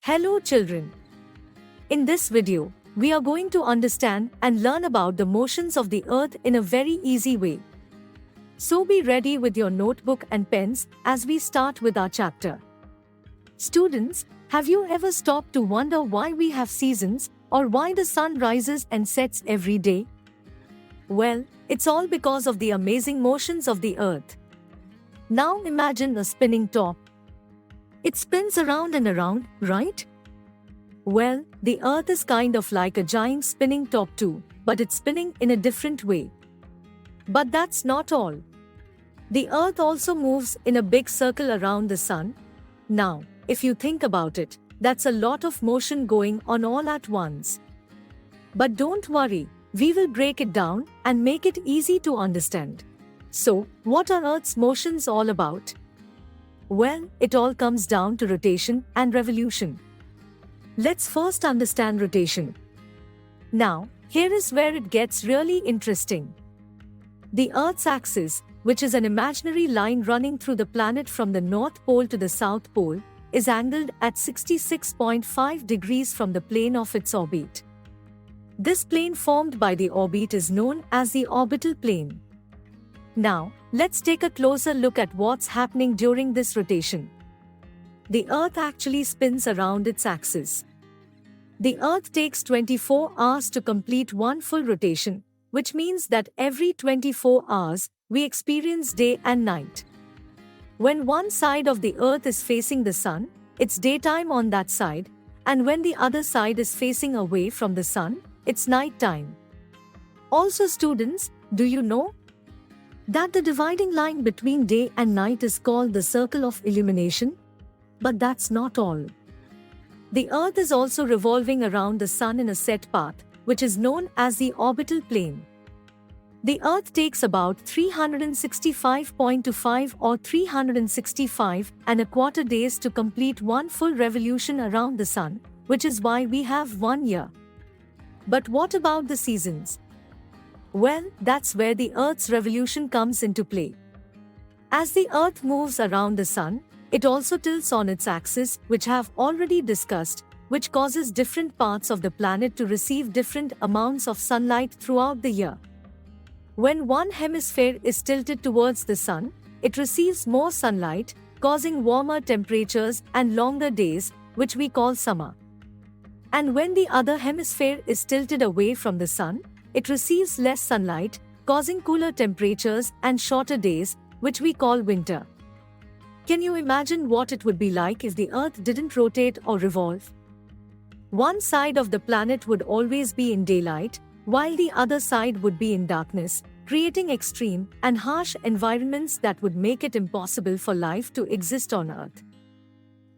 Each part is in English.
Hello children. In this video, we are going to understand and learn about the motions of the earth in a very easy way. So be ready with your notebook and pens as we start with our chapter. Students, have you ever stopped to wonder why we have seasons or why the sun rises and sets every day? Well, it's all because of the amazing motions of the earth. Now imagine a spinning top. It spins around and around, right? Well, the earth is kind of like a giant spinning top too, but it's spinning in a different way. But that's not all. The earth also moves in a big circle around the sun. Now, if you think about it, that's a lot of motion going on all at once. But don't worry, we will break it down and make it easy to understand. So, what are Earth's motions all about? Well, it all comes down to rotation and revolution. Let's first understand rotation. Now, here is where it gets really interesting. The Earth's axis, which is an imaginary line running through the planet from the North Pole to the South Pole, is angled at 66.5 degrees from the plane of its orbit. This plane formed by the orbit is known as the orbital plane. Now, let's take a closer look at what's happening during this rotation. The Earth actually spins around its axis. The Earth takes 24 hours to complete one full rotation, which means that every 24 hours, we experience day and night. When one side of the Earth is facing the sun, it's daytime on that side, and when the other side is facing away from the sun, it's nighttime. Also, students, do you know that the dividing line between day and night is called the circle of illumination? But that's not all. The Earth is also revolving around the sun in a set path, which is known as the orbital plane. The Earth takes about 365.25 or 365 and a quarter days to complete one full revolution around the sun, which is why we have 1 year. But what about the seasons? Well, that's where the Earth's revolution comes into play. As the Earth moves around the sun, it also tilts on its axis, which have already discussed, which causes different parts of the planet to receive different amounts of sunlight throughout the year. When one hemisphere is tilted towards the sun, it receives more sunlight, causing warmer temperatures and longer days, which we call summer. And when the other hemisphere is tilted away from the sun, it receives less sunlight, causing cooler temperatures and shorter days, which we call winter. Can you imagine what it would be like if the Earth didn't rotate or revolve? One side of the planet would always be in daylight, while the other side would be in darkness, creating extreme and harsh environments that would make it impossible for life to exist on Earth.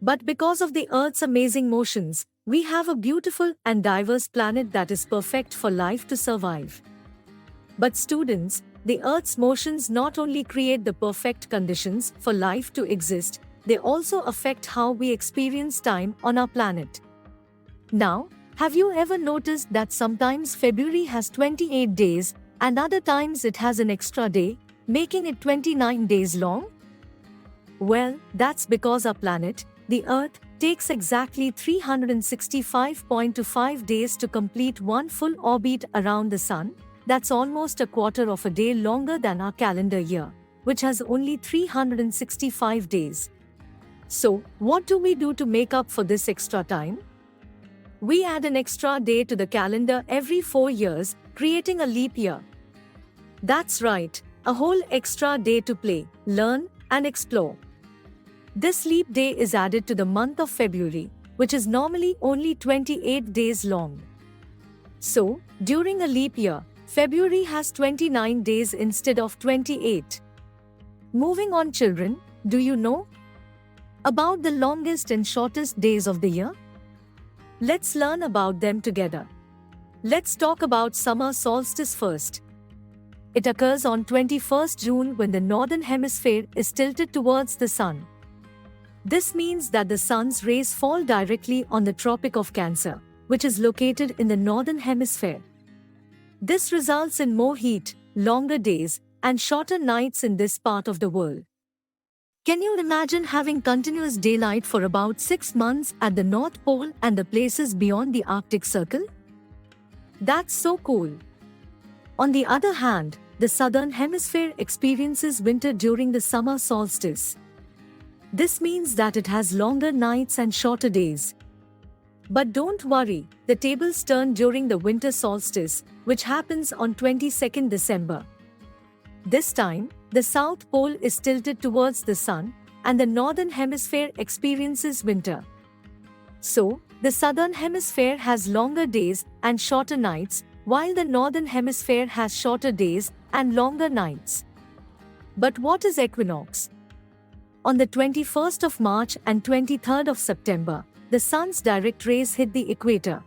But because of the Earth's amazing motions, we have a beautiful and diverse planet that is perfect for life to survive. But students, the Earth's motions not only create the perfect conditions for life to exist, they also affect how we experience time on our planet. Now, have you ever noticed that sometimes February has 28 days and other times it has an extra day, making it 29 days long? Well, that's because our planet, the Earth, takes exactly 365.25 days to complete one full orbit around the sun. That's almost a quarter of a day longer than our calendar year, which has only 365 days. So, what do we do to make up for this extra time? We add an extra day to the calendar every 4 years, creating a leap year. That's right, a whole extra day to play, learn, and explore. This leap day is added to the month of February, which is normally only 28 days long. So, during a leap year, February has 29 days instead of 28. Moving on, children, do you know about the longest and shortest days of the year? Let's learn about them together. Let's talk about summer solstice first. It occurs on 21st June when the northern hemisphere is tilted towards the sun. This means that the sun's rays fall directly on the Tropic of Cancer, which is located in the northern hemisphere. This results in more heat, longer days, and shorter nights in this part of the world. Can you imagine having continuous daylight for about 6 months at the North Pole and the places beyond the Arctic Circle? That's so cool. On the other hand, the Southern Hemisphere experiences winter during the summer solstice. This means that it has longer nights and shorter days. But don't worry, the tables turn during the winter solstice, which happens on 22nd December. This time, the South Pole is tilted towards the Sun, and the Northern Hemisphere experiences winter. So, the Southern Hemisphere has longer days and shorter nights, while the Northern Hemisphere has shorter days and longer nights. But what is equinox? On the 21st of March and 23rd of September, the Sun's direct rays hit the equator.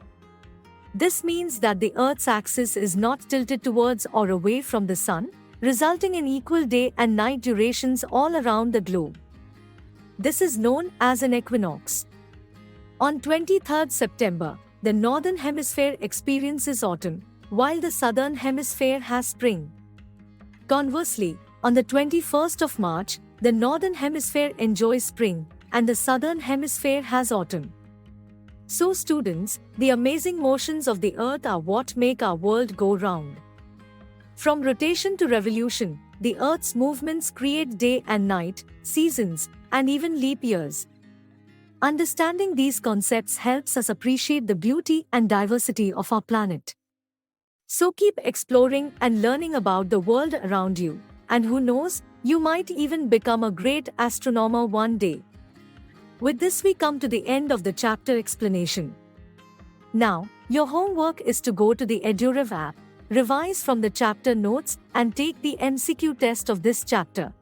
This means that the Earth's axis is not tilted towards or away from the Sun, resulting in equal day and night durations all around the globe. This is known as an equinox. On 23rd September, the Northern Hemisphere experiences autumn, while the Southern Hemisphere has spring. Conversely, on the 21st of March, the Northern Hemisphere enjoys spring, and the Southern Hemisphere has autumn. So students, the amazing motions of the Earth are what make our world go round. From rotation to revolution, the Earth's movements create day and night, seasons, and even leap years. Understanding these concepts helps us appreciate the beauty and diversity of our planet. So keep exploring and learning about the world around you, and who knows, you might even become a great astronomer one day. With this we come to the end of the chapter explanation. Now, your homework is to go to the EduRev app, revise from the chapter notes and take the MCQ test of this chapter.